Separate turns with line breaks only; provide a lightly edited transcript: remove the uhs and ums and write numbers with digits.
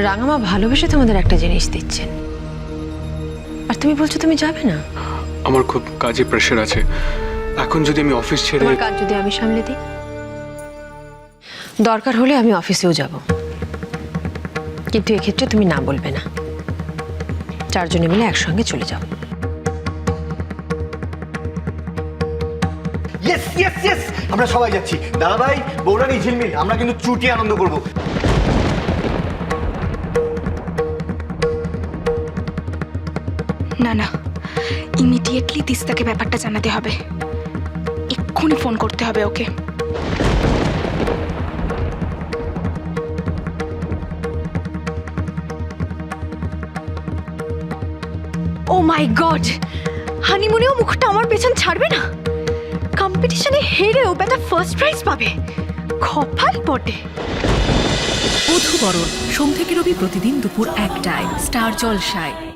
রাঙামা ভালোবেসে তোমাদের একটা জিনিস দিচ্ছেন, আর তুমি বলছো তুমি যাবে না।
আমার খুব কাজে প্রেশার আছে, এখন যদি আমি অফিস ছেড়ে।
তোমার কাজ যদি আমি সামলে দিই, দরকার হলে আমি অফিসেও যাব, কিন্তু এক্ষেত্রে তুমি না বলবে না। চারজনে মিলে একসঙ্গে চলে যাও।
ইয়েস ইয়েস ইয়েস, আমরা সবাই যাচ্ছি। দাদা ভাই, বৌরানি, ঝিলমিল, আমরা কিন্তু চুটি আনন্দ করব।
না না, ইমিডিয়েটলি তিস্তাকে ব্যাপারটা জানাতে হবে, এক্ষুনি ফোন করতে হবে ওকে। ও মাই গড, হানিমুনেও মুখটা আমার পেছন ছাড়বে না। কম্পিটিশনে হেরেও বেটা ফার্স্ট প্রাইজ পাবে, কপাল বটে।
বধূবরণ সোম থেকে রবি প্রতিদিন দুপুর 1টায় স্টার জলসায়।